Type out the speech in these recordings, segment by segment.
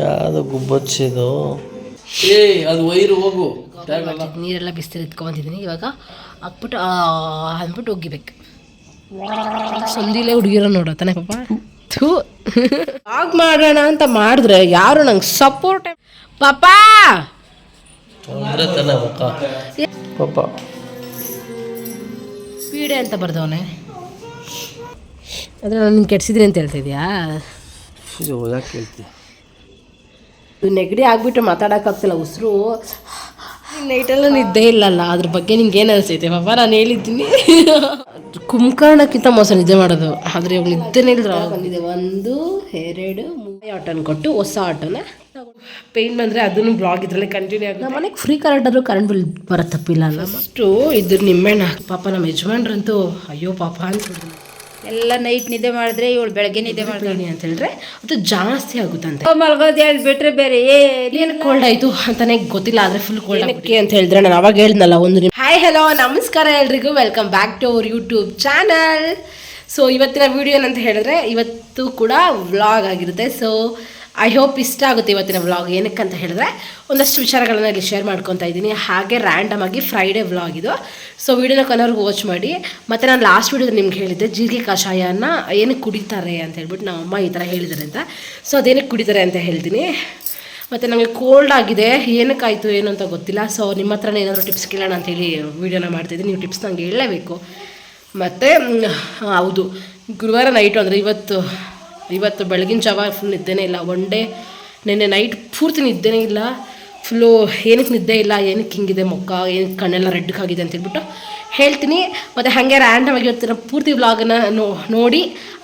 ಯಾವುದು ಗುಬ್ಬಚ್ಚಿದು ಅದು ವೈರು ಹೋಗು ನೀರೆಲ್ಲ ಬಿಸಿಲು ಎತ್ಕೊಂಬಂದಿದ್ದೀನಿ ಇವಾಗ ಹಾಕ್ಬಿಟ್ಟು ಅಂದ್ಬಿಟ್ಟು ಒಗಿಬೇಕು. ಸಂದಿಲೇ ಹುಡುಗಿರೋ ನೋಡತ್ತಾನೆ ಪಾಪ. ಥೂ ಆಗ ಮಾಡೋಣ ಅಂತ ಮಾಡಿದ್ರೆ ಯಾರು ನಂಗೆ ಸಪೋರ್ಟ್ ಪಾಪ ತೊಂದರೆ ತಾನೆ ಮುಖ ಪಾಪ ಪೀಡೆ ಅಂತ ಬರ್ದವನೆ. ಆದರೆ ನಾನು ಕೆಡ್ಸಿದ್ರಿ ಅಂತ ಹೇಳ್ತಿದ್ಯಾ? ಇದು ಯಾಕೆ ಹೇಳ್ತಿ? ನೆಗಡಿ ಆಗಿಬಿಟ್ಟು ಮಾತಾಡೋಕ್ಕಾಗ್ತಿಲ್ಲ. ಉಸಿರು ನೈಟೆಲ್ಲ ನಿದ್ದೆ ಇಲ್ಲಲ್ಲ, ಅದ್ರ ಬಗ್ಗೆ ನಿಂಗೆ ಏನು ಅನಿಸ್ತೈತೆ ಪಾಪ? ನಾನು ಹೇಳಿದ್ದೀನಿ ಕುಂಭಕರ್ಣಕ್ಕಿಂತ ಮೋಸ ನಿದ್ದೆ ಮಾಡೋದು. ಆದರೆ ಇವಾಗ ನಿದ್ದೆನೇ ಇಲ್ದ್ರ ಬಂದಿದೆ. 1 2 3 ಆಟೋನ ಕೊಟ್ಟು ಹೊಸ ಆಟೋನ ಪೇನ್ ಬಂದರೆ ಅದನ್ನು ಬ್ಲಾಗ್ ಇದರಲ್ಲೇ ಕಂಟಿನ್ಯೂ ಆಗುತ್ತೆ. ನಮ್ಮ ಮನೆಗೆ ಫ್ರೀ ಕರೆಂಟ್ ಆದರೂ ಕರೆಂಟ್ ಬಿಲ್ ಬರೋ ತಪ್ಪಿಲ್ಲ ಅಲ್ಲ. ಅಷ್ಟು ಇದ್ರ ನಿಮ್ಮೆಣ್ಣ ಪಾಪ ನಮ್ಮ ಯಜಮಾನ್ರಂತೂ ಅಯ್ಯೋ ಪಾಪ ಅನ್ಸ್ಬಿಡ್ತು. ಎಲ್ಲ ನೈಟ್ ನಿದ್ದೆ ಮಾಡಿದ್ರೆ ಇವಳು ಬೆಳಗ್ಗೆ ನಿದ್ದೆ ಮಾಡ್ತಾನೆ ಅಂತ ಹೇಳಿದ್ರೆ ಅದು ಜಾಸ್ತಿ ಆಗುತ್ತಂತೆ. ಮಲ್ಗೋದು ಹೇಳ್ಬಿಟ್ರೆ ಬೇರೆ ಏನು ಕೋಲ್ಡ್ ಆಯಿತು ಅಂತಾನೆ ಗೊತ್ತಿಲ್ಲ. ಆದರೆ ಫುಲ್ ಕೋಲ್ಡ್ ಏನಕ್ಕೆ ಅಂತ ಹೇಳಿದ್ರೆ ನಾನು ಅವಾಗ ಹೇಳ್ದಲ್ಲ ಒಂದು ಹಾಯ್ ಹಲೋ ನಮಸ್ಕಾರ ಎಲ್ರಿಗೂ, welcome back to our YouTube channel. So ಇವತ್ತಿನ ವಿಡಿಯೋ ಏನಂತ ಹೇಳಿದ್ರೆ ಇವತ್ತು ಕೂಡ ವ್ಲಾಗ್ ಆಗಿರುತ್ತೆ. ಸೊ ಐ ಹೋಪ್ ಇಷ್ಟ ಆಗುತ್ತೆ ಇವತ್ತಿನ ವ್ಲಾಗ್. ಏನಕ್ಕಂತ ಹೇಳಿದ್ರೆ ಒಂದಷ್ಟು ವಿಚಾರಗಳನ್ನ ಇಲ್ಲಿ ಶೇರ್ ಮಾಡ್ಕೊತಾ ಇದ್ದೀನಿ. ಹಾಗೆ ರ್ಯಾಂಡಮ್ ಆಗಿ ಫ್ರೈಡೇ ವ್ಲಾಗ್ ಇದು. ಸೊ ವಿಡಿಯೋನ ಕೊನೆವರೆಗೂ ವಾಚ್ ಮಾಡಿ. ಮತ್ತು ನಾನು ಲಾಸ್ಟ್ ವಿಡಿಯೋದಲ್ಲಿ ನಿಮ್ಗೆ ಹೇಳಿದ್ದೆ ಜೀರಿಗೆ ಕಷಾಯನ ಏನಕ್ಕೆ ಕುಡಿತಾರೆ ಅಂತ ಹೇಳ್ಬಿಟ್ಟು ನಮ್ಮ ಅಮ್ಮ ಈ ಥರ ಹೇಳಿದ್ದಾರೆ ಅಂತ. ಸೊ ಅದೇನಕ್ಕೆ ಕುಡಿತಾರೆ ಅಂತ ಹೇಳ್ತೀನಿ. ಮತ್ತು ನನಗೆ ಕೋಲ್ಡ್ ಆಗಿದೆ, ಏನಕ್ಕಾಯಿತು ಏನು ಅಂತ ಗೊತ್ತಿಲ್ಲ. ಸೊ ನಿಮ್ಮ ಹತ್ರನೇ ಏನಾದರೂ ಟಿಪ್ಸ್ ಕೇಳೋಣ ಅಂತೇಳಿ ವೀಡಿಯೋನ ಮಾಡ್ತಿದ್ದೀನಿ. ನೀವು ಟಿಪ್ಸ್ ನನಗೆ ಹೇಳಲೇಬೇಕು. ಮತ್ತು ಹೌದು, ಗುರುವಾರ ನೈಟು ಅಂದರೆ ಇವತ್ತು ಬೆಳಗಿನ ಜಾವ ಫುಲ್ ನಿದ್ದೆನೇ ಇಲ್ಲ. ಒನ್ ಡೇ ನೆನ್ನೆ ನೈಟ್ ಪೂರ್ತಿ ನಿದ್ದೆನೇ ಇಲ್ಲ. ಫುಲ್ಲು ಏನಕ್ಕೆ ನಿದ್ದೆ ಇಲ್ಲ, ಏನಕ್ಕೆ ಹಿಂಗಿದೆ ಮುಖ, ಏನಕ್ಕೆ ಕಣ್ಣೆಲ್ಲ ರೆಡ್ಗಾಗಿದೆ ಅಂತ ಹೇಳ್ಬಿಟ್ಟು ಹೇಳ್ತೀನಿ. ಮತ್ತು ಹಾಗೆ ರ್ಯಾಂಡಮ್ ಆಗಿ ಇವತ್ತಿನ ಪೂರ್ತಿ ವ್ಲಾಗನ್ನು ನೋಡಿ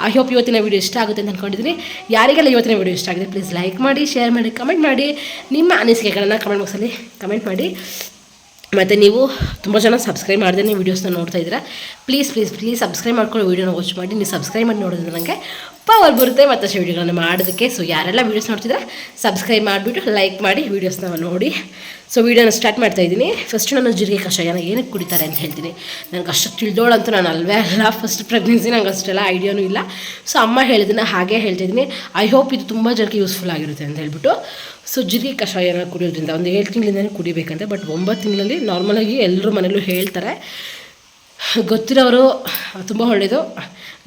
ಐ ಹೋಪ್ ಇವತ್ತಿನ ವೀಡಿಯೋ ಇಷ್ಟ ಆಗುತ್ತೆ ಅಂತ ಅಂದ್ಕೊಂಡಿದ್ದೀನಿ. ಯಾರಿಗೆಲ್ಲ ಇವತ್ತಿನ ವೀಡಿಯೋ ಇಷ್ಟ ಆಗಿದೆ ಪ್ಲೀಸ್ ಲೈಕ್ ಮಾಡಿ, ಶೇರ್ ಮಾಡಿ, ಕಮೆಂಟ್ ಮಾಡಿ. ನಿಮ್ಮ ಅನಿಸಿಕೆಗಳನ್ನು ಕಮೆಂಟ್ ಬಾಕ್ಸಲ್ಲಿ ಕಮೆಂಟ್ ಮಾಡಿ. ಮತ್ತು ನೀವು ತುಂಬ ಜನ ಸಬ್ಸ್ಕ್ರೈಬ್ ಮಾಡಿದೆ ನೀವು ವೀಡಿಯೋಸ್ನ ನೋಡ್ತಾ ಇದ್ದೀರಾ. ಪ್ಲೀಸ್ ಸಬ್ಸ್ಕ್ರೈಬ್ ಮಾಡ್ಕೊಂಡು ವೀಡಿಯೋನ ವಾಚ್ ಮಾಡಿ. ನೀವು ಸಬ್ಸ್ಕ್ರೈಬ್ ಮಾಡಿ ನೋಡಿದ್ರೆ ನನಗೆ ಪವರ್ ಬರುತ್ತೆ ಮತ್ತಷ್ಟು ವೀಡಿಯೋಗಳನ್ನ ಮಾಡೋದಕ್ಕೆ. ಸೊ ಯಾರೆಲ್ಲ ವೀಡಿಯೋಸ್ ನೋಡ್ತಿದ್ರೆ ಸಬ್ಸ್ಕ್ರೈಬ್ ಮಾಡಿಬಿಟ್ಟು ಲೈಕ್ ಮಾಡಿ ವೀಡಿಯೋಸ್ನ ನೋಡಿ. ಸೊ ವೀಡಿಯೋನ ಸ್ಟಾರ್ಟ್ ಮಾಡ್ತಾಯಿದ್ದೀನಿ. ಫಸ್ಟ್ ನಾನು ಜೀರಿಗೆ ಕಷಾಯನ ಏನಕ್ಕೆ ಕುಡಿತಾರೆ ಅಂತ ಹೇಳ್ತೀನಿ. ನನಗೆ ಅಷ್ಟು ತಿಳಿದೋಳಂತೂ ನಾನು ಅಲ್ವೇ ಅಲ್ಲ. ಫಸ್ಟ್ ಪ್ರೆಗ್ನೆನ್ಸಿ ನಂಗೆ ಅಷ್ಟೆಲ್ಲ ಐಡಿಯಾನೂ ಇಲ್ಲ. ಸೊ ಅಮ್ಮ ಹೇಳಿದ್ದನ್ನು ಹಾಗೆ ಹೇಳ್ತಿದ್ದೀನಿ. ಐ ಹೋಪ್ ಇದು ತುಂಬ ಜನಕ್ಕೆ ಯೂಸ್ಫುಲ್ ಆಗಿರುತ್ತೆ ಅಂತ ಹೇಳ್ಬಿಟ್ಟು. ಸೊ ಜೀರಿಗೆ ಕಷಾಯನ ಕುಡಿಯೋದ್ರಿಂದ ಒಂದು 7 ತಿಂಗಳಿಂದಲೇ ಕುಡಿಬೇಕಂತೆ. ಬಟ್ 9 ತಿಂಗಳಲ್ಲಿ ನಾರ್ಮಲಾಗಿ ಎಲ್ಲರೂ ಮನೇಲೂ ಹೇಳ್ತಾರೆ. ಗೊತ್ತಿರೋರು ತುಂಬ ಒಳ್ಳೆಯದು,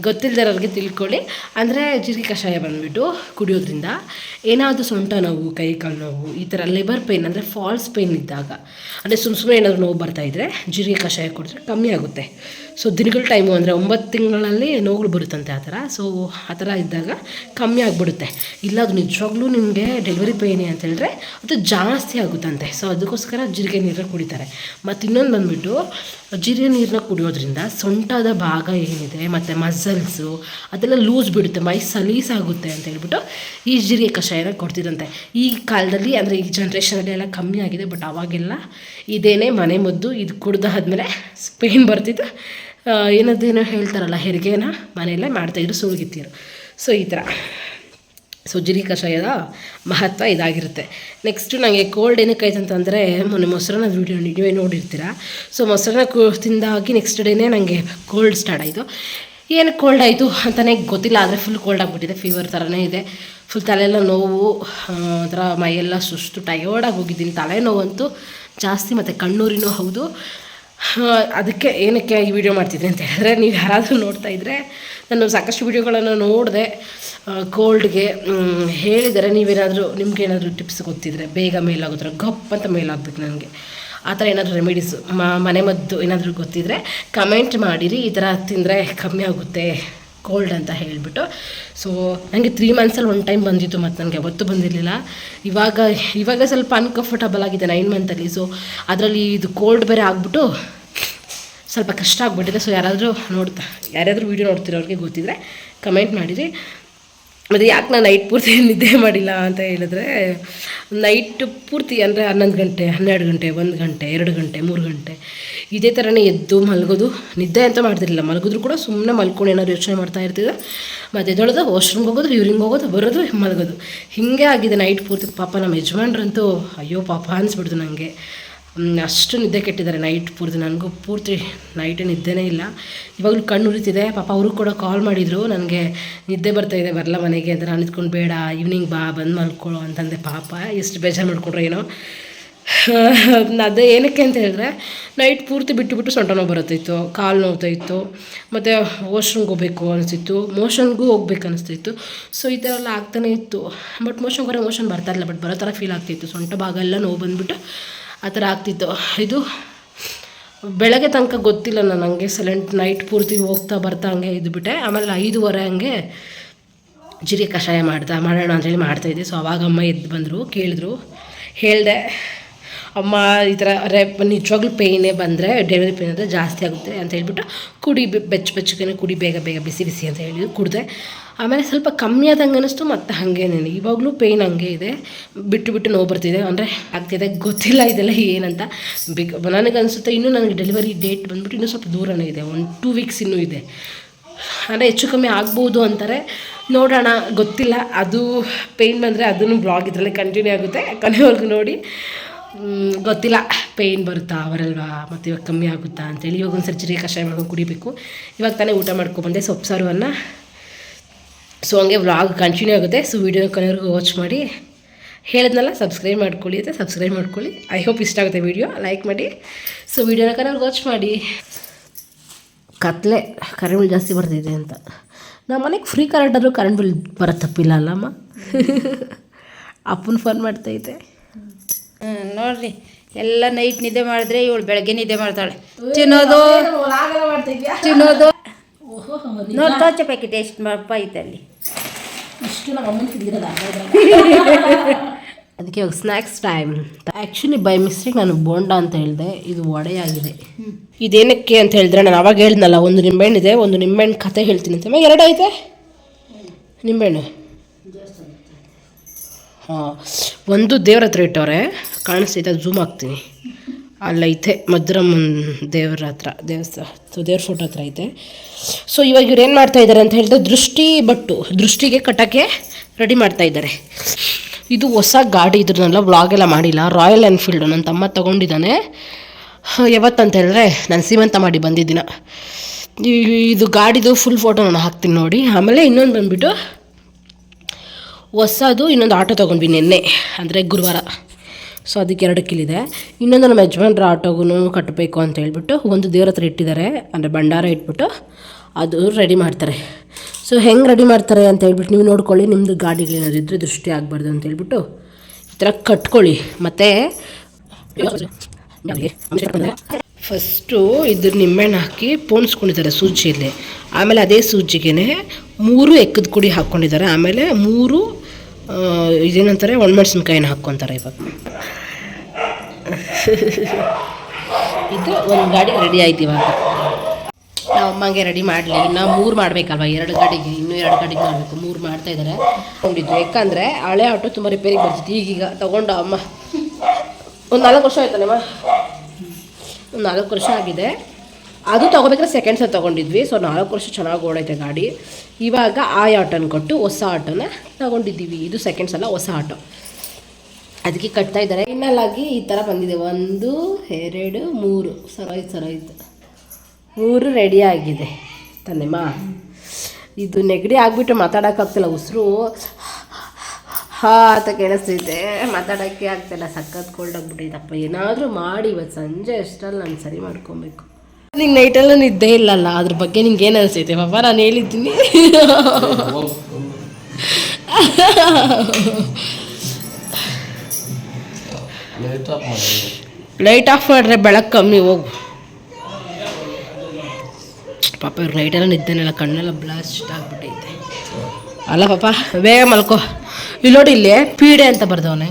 ಗೊತ್ತಿಲ್ಲದಿರೋರಿಗೆ ತಿಳ್ಕೊಳ್ಳಿ. ಅಂದರೆ ಜೀರಿಗೆ ಕಷಾಯ ಬಂದುಬಿಟ್ಟು ಕುಡಿಯೋದ್ರಿಂದ ಏನಾದರೂ ಸೊಂಟ ನೋವು, ಕೈ ಕಾಲು ನೋವು, ಈ ಥರ ಲಿವರ್ ಪೇಯ್ನ್ ಅಂದರೆ ಫಾಲ್ಸ್ ಪೇಯ್ನ್ ಇದ್ದಾಗ, ಅಂದರೆ ಸುಮ್ಮನೆ ಏನಾದರೂ ನೋವು ಬರ್ತಾಯಿದ್ರೆ ಜೀರಿಗೆ ಕಷಾಯ ಕುಡಿದ್ರೆ ಕಮ್ಮಿ ಆಗುತ್ತೆ. ಸೊ ದಿನಗಳ ಟೈಮು ಅಂದರೆ 9 ತಿಂಗಳಲ್ಲಿ ನೋವುಗಳು ಬರುತ್ತಂತೆ ಆ ಥರ. ಸೊ ಆ ಥರ ಇದ್ದಾಗ ಕಮ್ಮಿ ಆಗಿಬಿಡುತ್ತೆ. ಇಲ್ಲ ಅದು ನಿಜವಾಗ್ಲೂ ನಿಮಗೆ ಡೆಲಿವರಿ ಪೇಯ್ನೇ ಅಂತ ಹೇಳಿದ್ರೆ ಅದು ಜಾಸ್ತಿ ಆಗುತ್ತಂತೆ. ಸೊ ಅದಕ್ಕೋಸ್ಕರ ಜೀರಿಗೆ ನೀರನ್ನ ಕುಡಿತಾರೆ. ಮತ್ತು ಇನ್ನೊಂದು ಬಂದುಬಿಟ್ಟು ಜೀರಿಗೆ ನೀರನ್ನ ಕುಡಿಯೋದ್ರಿಂದ ಸೊಂಟದ ಭಾಗ ಏನಿದೆ ಮತ್ತು ಮಸಲ್ಸು ಅದೆಲ್ಲ ಲೂಸ್ ಬಿಡುತ್ತೆ, ಮೈ ಸಲೀಸಾಗುತ್ತೆ ಅಂತ ಹೇಳ್ಬಿಟ್ಟು ಈ ಜೀರಿಗೆ ಕಷಾಯನ ಕೊಡ್ತಿದ್ದಂತೆ. ಈ ಕಾಲದಲ್ಲಿ ಅಂದರೆ ಈ ಜನ್ರೇಷನಲ್ಲಿ ಎಲ್ಲ ಕಮ್ಮಿ ಆಗಿದೆ. ಬಟ್ ಅವಾಗೆಲ್ಲ ಇದೇನೇ ಮನೆ ಮದ್ದು. ಇದು ಕುಡ್ದಾದ್ಮೇಲೆ ಪೇಯ್ನ್ ಬರ್ತಿತ್ತು. ಏನದೇನೋ ಹೇಳ್ತಾರಲ್ಲ, ಹೆರಿಗೆನ ಮನೆಯಲ್ಲೇ ಮಾಡ್ತಾಯಿದ್ರು ಸುಳ್ಗಿತ್ತಿರು. ಸೊ ಈ ಥರ ಸೊ ಜೀರಿಗೆ ಕಷಾಯದ ಮಹತ್ವ ಇದಾಗಿರುತ್ತೆ. ನೆಕ್ಸ್ಟು ನನಗೆ ಕೋಲ್ಡ್ ಏನಕ್ಕಾಯ್ತು ಅಂತಂದರೆ ಮೊನ್ನೆ ಮೊಸರನ್ನ ವೀಡಿಯೋ ನೀವೇ ನೋಡಿರ್ತೀರ. ಸೊ ಮೊಸರನ್ನ ತಿಂದಾಗಿ ನೆಕ್ಸ್ಟ್ ಡೇನೇ ನನಗೆ ಕೋಲ್ಡ್ ಸ್ಟಾರ್ಟ್ ಆಯಿತು. ಏನಕ್ಕೆ ಕೋಲ್ಡ್ ಆಯಿತು ಅಂತಲೇ ಗೊತ್ತಿಲ್ಲ. ಆದರೆ ಫುಲ್ ಕೋಲ್ಡ್ ಆಗಿಬಿಟ್ಟಿದೆ, ಫೀವರ್ ಥರನೇ ಇದೆ. ಫುಲ್ ತಲೆಯೆಲ್ಲ ನೋವು, ಒಂಥರ ಮೈಯೆಲ್ಲ ಸುಸ್ತು, ಟಯರ್ಡಾಗಿ ಹೋಗಿದ್ದೀನಿ. ತಲೆನೋವಂತೂ ಜಾಸ್ತಿ ಮತ್ತು ಕಣ್ಣೂರಿನೂ ಹೌದು. ಅದಕ್ಕೆ ಏನಕ್ಕೆ ಈ ವಿಡಿಯೋ ಮಾಡ್ತಿದ್ದೆ ಅಂತ ಹೇಳಿದ್ರೆ, ನೀವು ಯಾರಾದರೂ ನೋಡ್ತಾ ಇದ್ದರೆ ನಾನು ಸಾಕಷ್ಟು ವೀಡಿಯೋಗಳನ್ನು ನೋಡಿದೆ ಕೋಲ್ಡ್ಗೆ ಹೇಳಿದರೆ. ನೀವೇನಾದರೂ ನಿಮ್ಗೇನಾದರೂ ಟಿಪ್ಸ್ ಗೊತ್ತಿದ್ರೆ ಬೇಗ ಮೇಲಾಗೋದ್ರೆ ಗಪ್ ಅಂತ ಮೇಲಾಗಬೇಕು ನನಗೆ ಆ ಥರ ಏನಾದರೂ ರೆಮಿಡೀಸು ಮನೆ ಮದ್ದು ಏನಾದರೂ ಗೊತ್ತಿದ್ದರೆ ಕಮೆಂಟ್ ಮಾಡಿರಿ. ಈ ಥರ ತಿಂದರೆ ಕಮ್ಮಿ ಆಗುತ್ತೆ ಕೋಲ್ಡ್ ಅಂತ ಹೇಳಿಬಿಟ್ಟು. ಸೊ ನನಗೆ 3 ಮಂತ್ಸಲ್ಲಿ 1 ಟೈಮ್ ಬಂದಿತ್ತು, ಮತ್ತು ನನಗೆ ಯಾವತ್ತೂ ಬಂದಿರಲಿಲ್ಲ. ಇವಾಗ ಸ್ವಲ್ಪ ಅನ್ಕಂಫರ್ಟಬಲ್ ಆಗಿದೆ 9 ಮಂತಲ್ಲಿ. ಸೊ ಅದರಲ್ಲಿ ಇದು ಕೋಲ್ಡ್ ಬೇರೆ ಆಗಿಬಿಟ್ಟು ಸ್ವಲ್ಪ ಕಷ್ಟ ಆಗಿಬಿಟ್ಟಿದೆ. ಸೊ ಯಾರಾದರೂ ವೀಡಿಯೋ ನೋಡ್ತಿರೋರಿಗೆ ಗೊತ್ತಿದ್ರೆ ಕಮೆಂಟ್ ಮಾಡಿರಿ. ಮತ್ತು ಯಾಕೆ ನಾನು ನೈಟ್ ಪೂರ್ತಿ ನಿದ್ದೆ ಮಾಡಿಲ್ಲ ಅಂತ ಹೇಳಿದ್ರೆ, ನೈಟ್ ಪೂರ್ತಿ ಅಂದರೆ 11 ಗಂಟೆ 12 ಗಂಟೆ 1 ಗಂಟೆ 2 ಗಂಟೆ 3 ಗಂಟೆ ಇದೇ ಥರನೇ ಎದ್ದು ಮಲಗೋದು. ನಿದ್ದೆ ಅಂತ ಮಾಡ್ತಿರಲಿಲ್ಲ, ಮಲಗಿದ್ರು ಕೂಡ ಸುಮ್ಮನೆ ಮಲ್ಕೊಂಡು ಏನಾದ್ರು ಯೋಚನೆ ಮಾಡ್ತಾ ಇರ್ತಿದ್ದೆ. ಮತ್ತು ಎದ್ದೊಳೋದು, ವಾಶ್ರೂಮ್ಗೆ ಹೋಗೋದು, ಯೂರಿಂಗ್ ಹೋಗೋದು, ಬರೋದು, ಮಲಗೋದು, ಹೀಗೆ ಆಗಿದೆ ನೈಟ್ ಪೂರ್ತಿ. ಪಾಪ ನಮ್ಮ ಯಜಮಾನ್ರಂತೂ ಅಯ್ಯೋ ಪಾಪ ಅನಿಸ್ಬಿಡ್ತು ನನಗೆ. ಅಷ್ಟು ನಿದ್ದೆ ಕೆಟ್ಟಿದ್ದಾರೆ ನೈಟ್ ಪೂರ್ತಿ. ನನಗೂ ಪೂರ್ತಿ ನೈಟ್ ನಿದ್ದೆನೇ ಇಲ್ಲ. ಇವಾಗಲೂ ಕಣ್ಣು ಉರಿತಿದೆ. ಪಾಪ ಅವರು ಕೂಡ ಕಾಲ್ ಮಾಡಿದರು, ನನಗೆ ನಿದ್ದೆ ಬರ್ತಾಯಿದೆ ಬರಲ್ಲ ಮನೆಗೆ ಅಂತ. ನಾನು ಇದ್ಕೊಂಡು ಬೇಡ ಈವ್ನಿಂಗ್ ಬಾ ಬಂದು ಮಲ್ಕೊಳ್ಳೋ ಅಂತಂದೆ. ಪಾಪ ಎಷ್ಟು ಬೇಜಾರು ಮಾಡ್ಕೊಂಡ್ರೆ ಏನೋ. ಅದೇ ಏನಕ್ಕೆ ಅಂತ ಹೇಳಿದ್ರೆ ನೈಟ್ ಪೂರ್ತಿ ಬಿಟ್ಟು ಸೊಂಟ ನೋವು ಬರುತ್ತಿತ್ತು, ಕಾಲು ನೋವ್ತಾಯಿತ್ತು, ಮತ್ತು ವಾಶ್ರೂಮ್ಗೆ ಹೋಗ್ಬೇಕು ಅನಿಸ್ತಿತ್ತು, ಮೋಷನ್ಗೂ ಹೋಗ್ಬೇಕು ಅನಿಸ್ತಿತ್ತು. ಸೊ ಈ ಥರ ಎಲ್ಲ ಆಗ್ತಾನೆ ಇತ್ತು. ಬಟ್ ಮೋಷನ್ ಬರ್ತಾ ಇಲ್ಲ, ಬಟ್ ಬರೋ ಥರ ಫೀಲ್ ಆಗ್ತಿತ್ತು. ಸೊಂಟ ಭಾಗ ಎಲ್ಲ ನೋವು ಬಂದುಬಿಟ್ಟು ಆ ಥರ ಆಗ್ತಿತ್ತು. ಇದು ಬೆಳಗ್ಗೆ ತನಕ ಗೊತ್ತಿಲ್ಲ ನಾನು, ಹಂಗೆ ಸೈಲೆಂಟ್ ನೈಟ್ ಪೂರ್ತಿ ಹೋಗ್ತಾ ಬರ್ತಾ ಹಂಗೆ ಇದ್ಬಿಟ್ಟೆ. ಆಮೇಲೆ 5:30 ಹಂಗೆ ಜೀರಿಗೆ ಕಷಾಯ ಮಾಡೋಣ ಅಂತೇಳಿ ಮಾಡ್ತಾಯಿದ್ದೆ. ಸೊ ಅವಾಗ ಅಮ್ಮ ಎದ್ದು ಬಂದರು, ಕೇಳಿದ್ರು, ಹೇಳಿದೆ ಅಮ್ಮ ಈ ಥರ ನಿಜವಾಗ್ಲೂ ಪೇಯ್ನೇ ಬಂದರೆ ಡೆಲಿವರಿ ಪೇಯ್ನ್ ಅಂದರೆ ಜಾಸ್ತಿ ಆಗುತ್ತೆ ಅಂತ ಹೇಳ್ಬಿಟ್ಟು ಕುಡಿ, ಬೆಚ್ಚಗೆ ಕುಡಿ, ಬೇಗ ಬಿಸಿ ಅಂತ ಹೇಳಿ ಕುಡಿದೆ. ಆಮೇಲೆ ಸ್ವಲ್ಪ ಕಮ್ಮಿ ಆದಂಗೆ ಅನ್ನಿಸ್ತು, ಮತ್ತು ಹಾಗೇನೇ ಇವಾಗಲೂ ಪೇಯ್ನ್ ಹಂಗೆ ಇದೆ, ಬಿಟ್ಟು ನೋವು ಬರ್ತಿದೆ, ಅಂದರೆ ಆಗ್ತಿದೆ, ಗೊತ್ತಿಲ್ಲ ಇದೆಲ್ಲ ಏನಂತ. ನನಗನ್ಸುತ್ತೆ ಇನ್ನೂ ನನಗೆ ಡೆಲಿವರಿ ಡೇಟ್ ಬಂದುಬಿಟ್ಟು ಇನ್ನೂ ಸ್ವಲ್ಪ ದೂರನೇ ಇದೆ, 1-2 ವೀಕ್ಸ್ ಇನ್ನೂ ಇದೆ. ಅಂದರೆ ಹೆಚ್ಚು ಕಮ್ಮಿ ಆಗ್ಬೋದು ಅಂತಾರೆ, ನೋಡೋಣ, ಗೊತ್ತಿಲ್ಲ. ಅದು ಪೇಯ್ನ್ ಬಂದರೆ ಅದನ್ನು ಬ್ಲಾಗ್ ಇದರಲ್ಲೇ ಕಂಟಿನ್ಯೂ ಆಗುತ್ತೆ, ಕೊನೆವರೆಗೂ ನೋಡಿ. ಗೊತ್ತಿಲ್ಲ ಪೇಯ್ನ್ ಬರುತ್ತಾ ಬರಲ್ವಾ, ಮತ್ತು ಇವಾಗ ಕಮ್ಮಿ ಆಗುತ್ತಾ ಅಂತೇಳಿ. ಇವಾಗ ಒಂದು ಸರ್ಜರಿ ಕಷಾಯ ಮಾಡ್ಕೊಂಡು ಕುಡಿಬೇಕು. ಇವಾಗ ತಾನೇ ಊಟ ಮಾಡ್ಕೊಬಂದೆ ಸೊಪ್ಪು ಸಾರುವನ್ನು. ಸೊ ಹಂಗೆ ವ್ಲಾಗ್ ಕಂಟಿನ್ಯೂ ಆಗುತ್ತೆ. ಸೊ ವೀಡಿಯೋನ ಕೊನೆವರೆಗೂ ವಾಚ್ ಮಾಡಿ. ಹೇಳಿದ್ನಲ್ಲ ಸಬ್ಸ್ಕ್ರೈಬ್ ಮಾಡ್ಕೊಳ್ಳಿ ಅಂತ, ಸಬ್ಸ್ಕ್ರೈಬ್ ಮಾಡ್ಕೊಳ್ಳಿ. ಐ ಹೋಪ್ ಇಷ್ಟ ಆಗುತ್ತೆ ವೀಡಿಯೋ, ಲೈಕ್ ಮಾಡಿ. ಸೊ ವೀಡಿಯೋನ ಕೊನೆವರೆಗೂ ವಾಚ್ ಮಾಡಿ. ಕತ್ಲೆ ಕರೆಂಟ್ ಬಿಲ್ ಜಾಸ್ತಿ ಬರ್ತಿದೆ ಅಂತ. ನಮ್ಮ ಮನೆಗೆ ಫ್ರೀ ಕರೆಂಟ್ ಆದರೂ ಕರೆಂಟ್ ಬಿಲ್ ಬರೋ ತಪ್ಪಿಲ್ಲ ಅಲ್ಲಮ್ಮ. ಅಪ್ಪನ ಫೋನ್ ಮಾಡ್ತೈತೆ. ನೋಡ್ರಿ, ಎಲ್ಲ ನೈಟ್ ನಿದ್ದೆ ಮಾಡಿದ್ರೆ ಇವಳು ಬೆಳಗ್ಗೆ ನಿದ್ದೆ ಮಾಡ್ತಾಳೆ. ತಿನ್ನೋದು ನೋಡಿ, ತೋಚ ಪ್ಯಾಕೆಟ್ ಎಷ್ಟು ಐತೆ ಅಲ್ಲಿ. ಇಷ್ಟು ನಮ್ಮ ಅಮ್ಮನ ತಿಂದಿರೋದು ಅದಕ್ಕೆ ಇವಾಗ snacks time. Actually by mistake ನಾನು ಬೋಂಡ ಅಂತ ಹೇಳಿದೆ, ಇದು ವಡೆಯಾಗಿದೆ. ಇದೇನಕ್ಕೆ ಅಂತ ಹೇಳಿದ್ರೆ ನಾನು ಅವಾಗ ಹೇಳಿದ್ನಲ್ಲ, ಒಂದು ನಿಂಬೆಹಣ್ಣು ಇದೆ, ಒಂದು ನಿಂಬೆಹಣ್ಣು ಕತೆ ಹೇಳ್ತೀನಿ ಅಂತ. 2 ಐತೆ ನಿಂಬೆಹಣ್ಣು. ಹಾಂ, ಒಂದು ದೇವ್ರ ಹತ್ರ ಇಟ್ಟವ್ರೆ, ಕಾಣಿಸ್ತೈತೆ, ಝೂಮ್ ಹಾಕ್ತೀನಿ. ಅಲ್ಲೈತೆ ಮಧುರಮ್ಮನ ದೇವ್ರ ಹತ್ರ, ದೇವ್ರ ಫೋಟೋ ಹತ್ರ ಐತೆ. ಸೊ ಇವಾಗ ಇವ್ರು ಏನು ಮಾಡ್ತಾಯಿದ್ದಾರೆ ಅಂತ ಹೇಳಿದ್ರೆ, ದೃಷ್ಟಿಗೆ ಕಟ್ಟಕ್ಕೆ ರೆಡಿ ಮಾಡ್ತಾಯಿದ್ದಾರೆ. ಇದು ಹೊಸ ಗಾಡಿ, ಇದ್ರನ್ನೆಲ್ಲ ವ್ಲಾಗೆಲ್ಲ ಮಾಡಿಲ್ಲ. ರಾಯಲ್ ಎನ್ಫೀಲ್ಡು ನನ್ನ ತಮ್ಮ ತೊಗೊಂಡಿದ್ದಾನೆ. ಯಾವತ್ತಂತ ಹೇಳಿದ್ರೆ ನಾನು ಸೀಮಂತ ಮಾಡಿ ಬಂದಿದ್ದಿನ. ಇದು ಗಾಡಿದು ಫುಲ್ ಫೋಟೋ ನಾನು ಹಾಕ್ತೀನಿ ನೋಡಿ. ಆಮೇಲೆ ಇನ್ನೊಂದು ಬಂದುಬಿಟ್ಟು ಹೊಸದು ಇನ್ನೊಂದು ಆಟೋ ತೊಗೊಂಡ್ವಿ ನಿನ್ನೆ, ಅಂದರೆ ಗುರುವಾರ. ಸೊ ಅದಕ್ಕೆ 2 ಕಿಲಿದೆ. ಇನ್ನೊಂದು ನಮ್ಮ ಯಜಮಾನ್ರ ಆಟೋಗೂ ಕಟ್ಟಬೇಕು ಅಂತ ಹೇಳ್ಬಿಟ್ಟು ಒಂದು ದೇವ್ರ ಹತ್ರ ಇಟ್ಟಿದ್ದಾರೆ, ಅಂದರೆ ಭಂಡಾರ ಇಟ್ಬಿಟ್ಟು ಅದು ರೆಡಿ ಮಾಡ್ತಾರೆ. ಸೊ ಹೆಂಗೆ ರೆಡಿ ಮಾಡ್ತಾರೆ ಅಂತ ಹೇಳ್ಬಿಟ್ಟು ನೀವು ನೋಡ್ಕೊಳ್ಳಿ. ನಿಮ್ಮದು ಗಾಡಿಗಳೇನಾದ್ರು ಇದ್ದರೆ ದೃಷ್ಟಿ ಆಗಬಾರ್ದು ಅಂತ ಹೇಳ್ಬಿಟ್ಟು ಈ ಥರ ಕಟ್ಕೊಳ್ಳಿ. ಮತ್ತು ಫಸ್ಟು ಇದ್ರ ನಿಂಬೆಹಣ್ಣು ಹಾಕಿ ಪೋಣಿಸ್ಕೊಂಡಿದ್ದಾರೆ ಸೂಜಿಯಲ್ಲಿ. ಆಮೇಲೆ ಅದೇ ಸೂಜಿಗೆ 3 ಎಕ್ಕದ ಕುಡಿ ಹಾಕ್ಕೊಂಡಿದ್ದಾರೆ. ಆಮೇಲೆ 3 ಇದೇನಂತಾರೆ ಒಣಮೆಣಸಿನ್ಕಾಯಿನ ಹಾಕ್ಕೊತಾರೆ. ಇವಾಗ ಇದು ಒಂದು ಗಾಡಿ ರೆಡಿ ಆಯ್ತು. ಇವಾಗ ನಾವು ಅಮ್ಮಂಗೆ ರೆಡಿ ಮಾಡಲಿ, ನಾವು 3 ಮಾಡಬೇಕಲ್ವ, 2 ಗಾಡಿಗೆ, ಇನ್ನೂ 2 ಗಾಡಿಗೆ ಮಾಡಬೇಕು. 3 ಮಾಡ್ತಾಯಿದ್ದಾರೆ. ತೊಗೊಂಡಿದ್ದು ಯಾಕಂದರೆ ಹಳೆ ಆಟೋ ತುಂಬ ರಿಪೇರಿಗೆ ಬರ್ತಿತ್ತು. ಈಗೀಗ ತೊಗೊಂಡು ಅಮ್ಮ ಒಂದು 4 ವರ್ಷ ಆಯ್ತಲ್ಲಮ್ಮ, ಒಂದು 4 ವರ್ಷ ಆಗಿದೆ. ಅದು ತೊಗೋಬೇಕಾದ್ರೆ ಸೆಕೆಂಡ್ಸ್ ತೊಗೊಂಡಿದ್ವಿ. ಸೊ 4 ವರ್ಷ ಚೆನ್ನಾಗಿ ಓಡೈತೆ ಗಾಡಿ. ಇವಾಗ ಆ ಆಟೋನ ಕೊಟ್ಟು ಹೊಸ ಆಟೋನ ತೊಗೊಂಡಿದ್ದೀವಿ. ಇದು ಸೆಕೆಂಡ್ಸ್ ಅಲ್ಲ, ಹೊಸ ಆಟೋ. ಅದಕ್ಕೆ ಕಟ್ತಾ ಇದ್ದಾರೆ. ಫೈನಲಾಗಿ ಈ ಥರ ಬಂದಿದೆ. 1 2 3 ಸರಾಯ್ತು 3 ರೆಡಿ ಆಗಿದೆ ತಾನೇಮ್ಮ. ಇದು ನೆಗಡಿ ಆಗಿಬಿಟ್ಟು ಮಾತಾಡೋಕ್ಕಾಗ್ತಿಲ್ಲ, ಉಸಿರು ಅಂತ ಕೇಳಿಸ್ತೈತೆ, ಮಾತಾಡೋಕ್ಕೆ ಆಗ್ತಿಲ್ಲ. ಸಖತ್ ಕೋಲ್ಡ್ ಆಗಿಬಿಟ್ಟಿದಪ್ಪ. ಏನಾದರೂ ಮಾಡಿ ಇವತ್ತು ಸಂಜೆ ಅಷ್ಟರಲ್ಲಿ ನಾನು ಸರಿ ಮಾಡ್ಕೊಬೇಕು. ನಿಂಗೆ ನೈಟಲ್ಲೂ ನಿದ್ದೆ ಇಲ್ಲಲ್ಲ, ಅದ್ರ ಬಗ್ಗೆ ನಿಂಗೆ ಏನು ಅನಿಸ್ತೈತೆ ಪಾಪ? ನಾನು ಹೇಳಿದ್ದೀನಿ ಲೈಟ್ ಆಫ್ ಮಾಡಿದ್ರೆ ಬೆಳಕು ಕಮ್ಮಿ. ಹೋಗು ಪಾಪ, ಇವ್ರು ನೈಟೆಲ್ಲ ನಿದ್ದೆನೆಲ್ಲ, ಕಣ್ಣೆಲ್ಲ ಬ್ಲಾಸ್ಟ್ ಆಗಿಬಿಟ್ಟೈತೆ ಅಲ್ಲ ಪಾಪ. ಬೇಗ ಮಲ್ಕೋ. ಇಲ್ಲಿ ನೋಡಿ, ಇಲ್ಲಿ ಪೀಡೆ ಅಂತ ಬರ್ದವನೆ.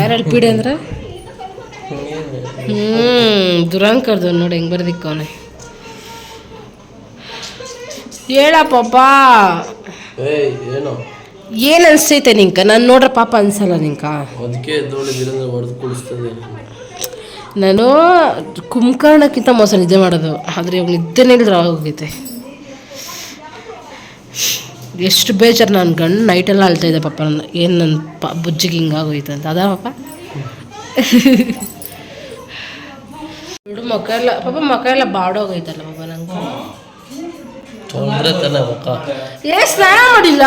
ಯಾರಲ್ಲಿ ಪೀಡೆ ಅಂದ್ರೆ ದುರಂಕರ್ದು ನೋಡಿ, ಹೆಂಗೆ ಬರ್ದಿಕ್ಕವನೆ. ಹೇಳ ಪಾಪ, ಏನು ಅನಿಸ್ತೈತೆ ನಿಂಕ? ನಾನು ನೋಡ್ರೆ ಪಾಪ ಅನ್ಸಲ್ಲ ನಿಂಕ? ನಾನು ಕುಂಭಕರ್ಣಕ್ಕಿಂತ ಮೋಸ ನಿದ್ದೆ ಮಾಡೋದು, ಆದರೆ ಇವಾಗ ನಿದ್ದೆನೇ ಇಲ್ದ್ರೆ ಹೋಗೈತೆ. ಎಷ್ಟು ಬೇಜಾರು ನನ್ನ ಗಂಡು ನೈಟೆಲ್ಲ ಅಳ್ತಾ ಇದೆ ಪಾಪ ನನ್ನ ಏನು ನನ್ನ ಬುಜ್ಜಿಗೆ ಹಿಂಗಾಗೋಯ್ತು ಅಂತ ಅದ ಪಾಪ ಮುಖ ಎಲ್ಲ ಪಾಪ ಮುಖ ಎಲ್ಲ ಬಾಡೋಗೈತಲ್ಲ ಪಾಪ ನಂಗೆ ತೊಂದರೆ ತಾನೆ ಮುಖ. ಸ್ನಾನ ಮಾಡಿಲ್ಲ.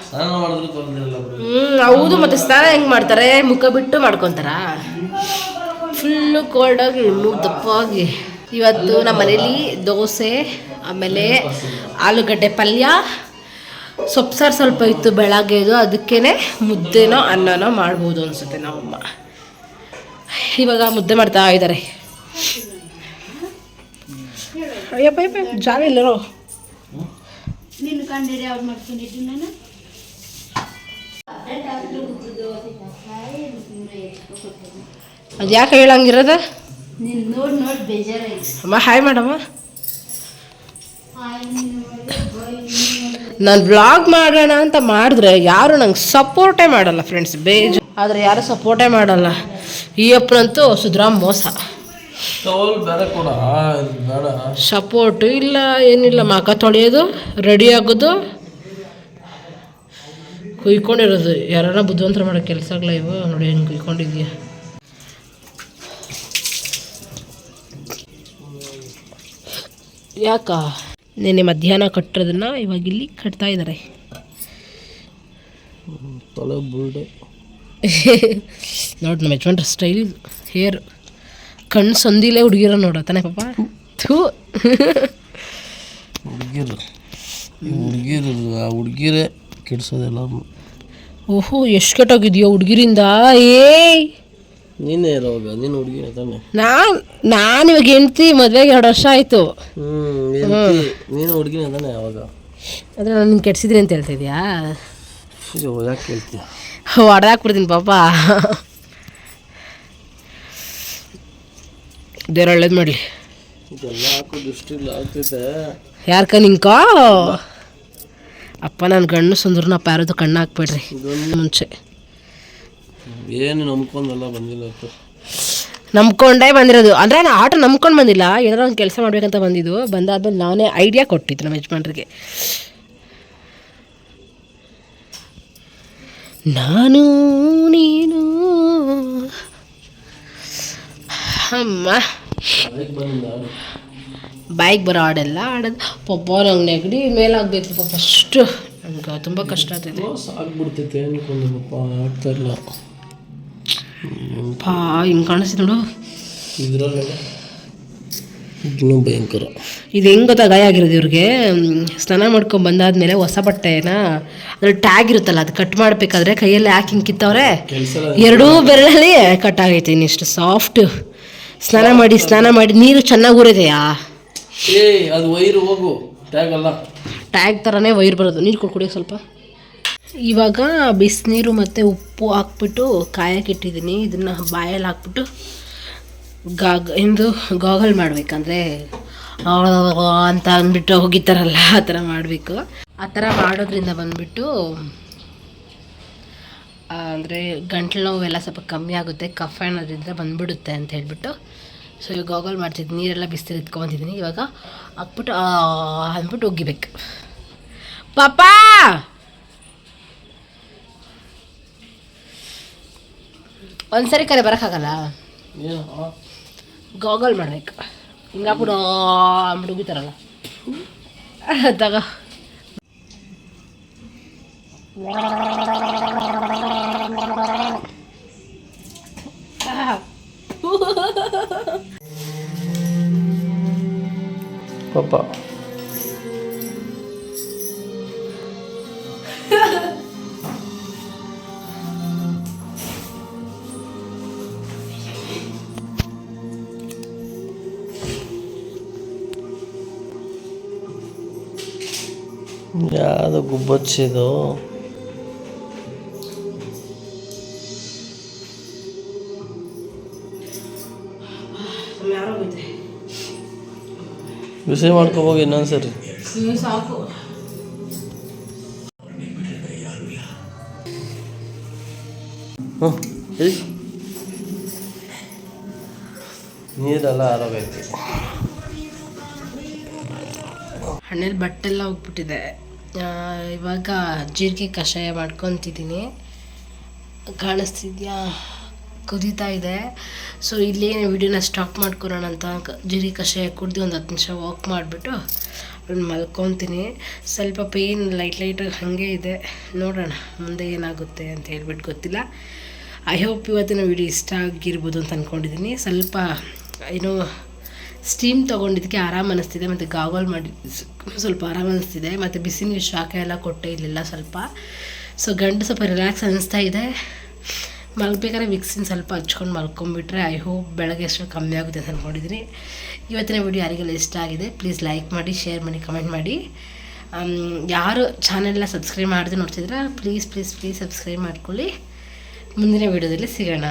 ಸ್ನಾನ ಮಾಡಿದ್ರು ತೊಂದರೆ. ಹೌದು, ಮತ್ತೆ ಸ್ನಾನ ಹೆಂಗೆ ಮಾಡ್ತಾರೆ? ಮುಖ ಬಿಟ್ಟು ಮಾಡ್ಕೊತಾರ. ಫುಲ್ಲು ಕೋಲ್ಡಾಗಿ ದಪ್ಪಾಗಿ. ಇವತ್ತು ನಮ್ಮ ಮನೇಲಿ ದೋಸೆ, ಆಮೇಲೆ ಆಲೂಗಡ್ಡೆ ಪಲ್ಯ, ಸೊಪ್ಪು ಸಾರು ಸ್ವಲ್ಪ ಇತ್ತು ಬೆಳಗ್ಗೆದು, ಅದಕ್ಕೇ ಮುದ್ದೆನೋ ಅನ್ನನೋ ಮಾಡ್ಬೋದು ಅನಿಸುತ್ತೆ ನಮ್ಮಮ್ಮ. ಇವಾಗ ಮುದ್ದೆ ಮಾಡ್ತಾ ಇದ್ದಾರೆ. ಅಯ್ಯಪ್ಪ ಜಾಗ ಇಲ್ಲರೋ ನೀನು ಕಂಡಿಡಿ ಅವ್ರು ಮಾಡ್ಕೊಂಡಿದ್ದು ನಾನು ಅದು ಯಾಕೆ ಹೇಳಂಗಿರೋದ? ನೀನು ನೋಡಿ ಬೇಜಾರಾಗಿ ಅಮ್ಮ ಹಾಯ್ ಮಾಡಮ್ಮ. ನಾನು ವ್ಲಾಗ್ ಮಾಡೋಣ ಅಂತ ಮಾಡಿದ್ರೆ ಯಾರು ನಂಗೆ ಸಪೋರ್ಟೇ ಮಾಡಲ್ಲ ಫ್ರೆಂಡ್ಸ್, ಆದರೆ ಯಾರು ಸಪೋರ್ಟೇ ಮಾಡಲ್ಲ. ಈ ಅಪ್ಪನಂತೂ ಸುಧಾಮ್ ಮೋಸ. ಸಪೋರ್ಟು ಇಲ್ಲ, ಏನಿಲ್ಲ. ಮಕ ತೊಳೆಯೋದು, ರೆಡಿ ಆಗೋದು, ಕುಯ್ಕೊಂಡಿರೋದು. ಯಾರನ್ನ ಬುದ್ಧಿವಂತರ ಮಾಡೋ ಕೆಲಸಗಳ ಇವು. ನೋಡಿ ಹೆಂಗೆ ಕುಯ್ಕೊಂಡಿದ್ಯಾ. ಯಾಕ ನೆನ್ನೆ ಮಧ್ಯಾಹ್ನ ಕಟ್ಟೋದನ್ನ ಇವಾಗ ಇಲ್ಲಿ ಕಟ್ತಾ ಇದ್ದಾರೆ. ನೋಡಿ ನಮ್ಮ ಯಜಮಾನ್ರ ಸ್ಟೈಲ್ ಹೇರ್, ಕಣ್ಣು ಸಂದಿಲೇ ಹುಡುಗಿರೋ ನೋಡತ್ತಾನೆ ಪಾಪ. ಥೂ ಹುಡುಗಿರೇ ಕೆಡ್ಸೋದೆಲ್ಲ. ಓಹೋ, ಎಷ್ಟು ಕೆಟ್ಟೋಗಿದ್ಯೋ ಹುಡುಗಿರಿಂದ. ನೀನೇ ಇರೋವಾಗ ನೀನು ಹುಡುಗಿ ತಾನೆ. ನಾನು ಇವಾಗ ಹೆಂಡ್ತಿ, ಮದುವೆಗೆ 2 ವರ್ಷ ಆಯಿತು. ನೀನು ಹುಡುಗಿನ ತಾನೆ ಅವಾಗ. ಆದರೆ ನಾನು ನಿನ್ನ ಕೆಡ್ಸಿದ್ರಿ ಅಂತ ಹೇಳ್ತಾ ಇದೆಯಾ? ಯಾಕೆ ಕೇಳ್ತೀಯ? ಹೊಡೆದಾಕ್ಬಿಡ್ತೀನಿ ಪಾಪ. ದೇವ್ರು ಒಳ್ಳೇದು ಮಾಡಲಿ. ಇದೆಲ್ಲ ಹಾಕೋ ದೃಷ್ಟಿ ಆಗ್ತೈತೆ. ಯಾರ್ಕ ನಿಂಕ ಅಪ್ಪ ನನ್ನ ಗಂಡು ಸುಂದ್ರನಪ್ಪ, ಯಾರದು ಕಣ್ಣು ಹಾಕ್ಬೇಡ್ರಿ ಮುಂಚೆ. ಏನು ನಂಬ್ಕೊಂಡೆಲ್ಲ ಬಂದಿಲ್ಲ. ನಂಬ್ಕೊಂಡೇ ಬಂದಿರೋದು. ಅಂದರೆ ನಾನು ಆಟ ನಂಬ್ಕೊಂಡು ಬಂದಿಲ್ಲ, ಏನಾರು ಒಂದು ಕೆಲಸ ಮಾಡ್ಬೇಕಂತ ಬಂದಿದ್ದು. ಬಂದಾದ್ಮೇಲೆ ನಾನೇ ಐಡಿಯಾ ಕೊಟ್ಟಿದ್ದು ನಮ್ಮ ಯಜಮಾನ್ರಿಗೆ. ನಾನು ನೀನು ಅಮ್ಮ ಬೈಕ್ ಬರೋ ಹಾಡೆಲ್ಲ ಆಡೋದು. ಪಾಪ ನಂಗೆ ನೆಗಡಿ ಮೇಲಾಗಬೇಕು ಪಾಪ. ಅಷ್ಟು ನಂಗೆ ತುಂಬ ಕಷ್ಟ ಆಗ್ತೈತೆ. ಆಗ್ಬಿಡ್ತೈತೆ ಅನ್ಕೊಂಡು ಪಾಪ ಆಗ್ತಾ ಇಲ್ಲ. ಪಾ ಹಿಂಗೆ ಕಾಣಿಸ್ತು ನೋಡು. ಇದ್ರಲ್ಲ ಇನ್ನೂ ಭಯಂಕರ. ಇದು ಹೆಂಗೆ ಗೊತ್ತಾ ಗಾಯ ಆಗಿರೋದು ಇವ್ರಿಗೆ? ಸ್ನಾನ ಮಾಡ್ಕೊಂಡು ಬಂದಾದ್ಮೇಲೆ ಹೊಸ ಬಟ್ಟೆನ ಅದ್ರಲ್ಲಿ ಟ್ಯಾಗ್ ಇರುತ್ತಲ್ಲ, ಅದು ಕಟ್ ಮಾಡಬೇಕಾದ್ರೆ ಕೈಯಲ್ಲಿ ಹಾಕಿ ಹಿಂಗೆ ಕಿತ್ತವ್ರೆ, ಎರಡೂ ಬೆರಳಲ್ಲಿ ಕಟ್ ಆಗೈತೆ. ಇನ್ನಿಷ್ಟು ಸಾಫ್ಟ್. ಸ್ನಾನ ಮಾಡಿ ನೀರು ಚೆನ್ನಾಗಿ ಊರಿದೆಯಾ? ಅದು ವೈರು ಹೋಗು. ಟ್ಯಾಗ್ ಅಲ್ಲ, ಟ್ಯಾಗ್ ಥರನೇ ವೈರ್ ಬರೋದು. ನೀರು ಕುಡಿಯೋಕೆ ಸ್ವಲ್ಪ. ಇವಾಗ ಬಿಸಿನೀರು ಮತ್ತು ಉಪ್ಪು ಹಾಕ್ಬಿಟ್ಟು ಕಾಯಕ್ಕಿಟ್ಟಿದ್ದೀನಿ. ಇದನ್ನು ಬಾಯಲ್ಲಿ ಹಾಕ್ಬಿಟ್ಟು ಗಾಗಲ್ ಮಾಡಬೇಕಂದ್ರೆ ಅಂತ ಅಂದ್ಬಿಟ್ಟು ಹೋಗಿತ್ತಾರಲ್ಲ, ಆ ಥರ ಮಾಡಬೇಕು. ಆ ಥರ ಮಾಡೋದ್ರಿಂದ ಬಂದುಬಿಟ್ಟು ಅಂದರೆ ಗಂಟ್ಲು ನೋವೆಲ್ಲ ಸ್ವಲ್ಪ ಕಮ್ಮಿ ಆಗುತ್ತೆ, ಕಫ ಅನ್ನೋದ್ರಿಂದ ಬಂದುಬಿಡುತ್ತೆ ಅಂತ ಹೇಳ್ಬಿಟ್ಟು. ಸೊ ಇವಾಗ ಗಾಗಲ್ ಮಾಡ್ತಿದ್ದೀನಿ. ನೀರೆಲ್ಲ ಬಿಸಿಲು ಇಟ್ಕೊತಿದ್ದೀನಿ. ಇವಾಗ ಹಾಕ್ಬಿಟ್ಟು ಅಂದ್ಬಿಟ್ಟು ಒಗಿಬೇಕು. ಪಾಪಾ ಒಂದ್ಸರಿ ಕರೆ ಬರೋಕ್ಕಾಗಲ್ಲ, ಗಾಗಲ್ ಮಾಡ್ಬೇಕು. ಹಿಂಗಾಗ್ಬಿಡು ಅಂದ್ಬಿಟ್ಟು ಉಗಿತಾರಲ್ಲ ತಗ. ಪಾಪ ಯಾವುದು ಗುಬ್ಬಚ್ಚಿದು? ಬಿಸಿ ಮಾಡ್ಕೋಬೋಗಿ ಇನ್ನೊಂದ್ಸರಿ. ಸಾಕು. ನೀರೆಲ್ಲ ಆರೋಗೈತಿ. ಹಣ್ಣಲ್ಲಿ ಬಟ್ಟೆಲ್ಲ ಹೋಗ್ಬಿಟ್ಟಿದೆ. ಇವಾಗ ಜೀರಿಗೆ ಕಷಾಯ ಮಾಡ್ಕೊತಿದ್ದೀನಿ. ಕಾಣಿಸ್ತಿದ್ಯಾ? ಕುದೀತಾ ಇದೆ. ಸೊ ಇಲ್ಲೇ ವಿಡಿಯೋನ ಸ್ಟಾಪ್ ಮಾಡ್ಕೊಳೋಣ ಅಂತ ಜೀರಿಗೆ ಕಷಾಯ ಕುಡ್ದು ಒಂದು 10 ನಿಮಿಷ ವಾಕ್ ಮಾಡಿಬಿಟ್ಟು ಮಲ್ಕೊತೀನಿ. ಸ್ವಲ್ಪ ಪೇಯ್ನ್ ಲೈಟಾಗಿ ಹಾಗೆ ಇದೆ. ನೋಡೋಣ ಮುಂದೆ ಏನಾಗುತ್ತೆ ಅಂತ ಹೇಳ್ಬಿಟ್ಟು ಗೊತ್ತಿಲ್ಲ. ಐ ಹೋಪ್ ಇವತ್ತಿನ ವಿಡಿಯೋ ಇಷ್ಟ ಆಗಿರ್ಬೋದು ಅಂತ ಅಂದ್ಕೊಂಡಿದ್ದೀನಿ. ಸ್ವಲ್ಪ ಏನೋ ಸ್ಟೀಮ್ ತೊಗೊಂಡಿದ್ದಕ್ಕೆ ಆರಾಮ ಅನ್ನಿಸ್ತಿದೆ, ಮತ್ತು ಗಾಗಲ್ ಮಾಡಿ ಸ್ವಲ್ಪ ಆರಾಮ ಅನ್ನಿಸ್ತಿದೆ, ಮತ್ತು ಬಿಸಿ ನೀರು ಶಾಖ ಎಲ್ಲ ಕೊಟ್ಟೆ ಇರಲಿಲ್ಲ ಸ್ವಲ್ಪ. ಸೊ ಗಂಟು ಸ್ವಲ್ಪ ರಿಲ್ಯಾಕ್ಸ್ ಅನ್ನಿಸ್ತಾ ಇದೆ. ಮಲ್ಬೇಕಾದ್ರೆ ವಿಕ್ಸಿನ್ ಸ್ವಲ್ಪ ಹಚ್ಕೊಂಡು ಮಲ್ಕೊಂಬಿಟ್ರೆ ಐ ಹೋಪ್ ಬೆಳಗ್ಗೆ ಅಷ್ಟು ಕಮ್ಮಿ ಆಗುತ್ತೆ ಅಂತ ಅಂದ್ಕೊಂಡಿದ್ದೀನಿ. ಇವತ್ತಿನ ವಿಡಿಯೋ ಯಾರಿಗೆಲ್ಲ ಇಷ್ಟ ಆಗಿದೆ ಪ್ಲೀಸ್ ಲೈಕ್ ಮಾಡಿ, ಶೇರ್ ಮಾಡಿ, ಕಮೆಂಟ್ ಮಾಡಿ. ಯಾರು ಚಾನೆಲ್ನ ಸಬ್ಸ್ಕ್ರೈಬ್ ಮಾಡದೆ ನೋಡ್ತಿದ್ರೆ ಪ್ಲೀಸ್ ಸಬ್ಸ್ಕ್ರೈಬ್ ಮಾಡ್ಕೊಳ್ಳಿ. ಮುಂದಿನ ವಿಡಿಯೋದಲ್ಲಿ ಸಿಗೋಣ.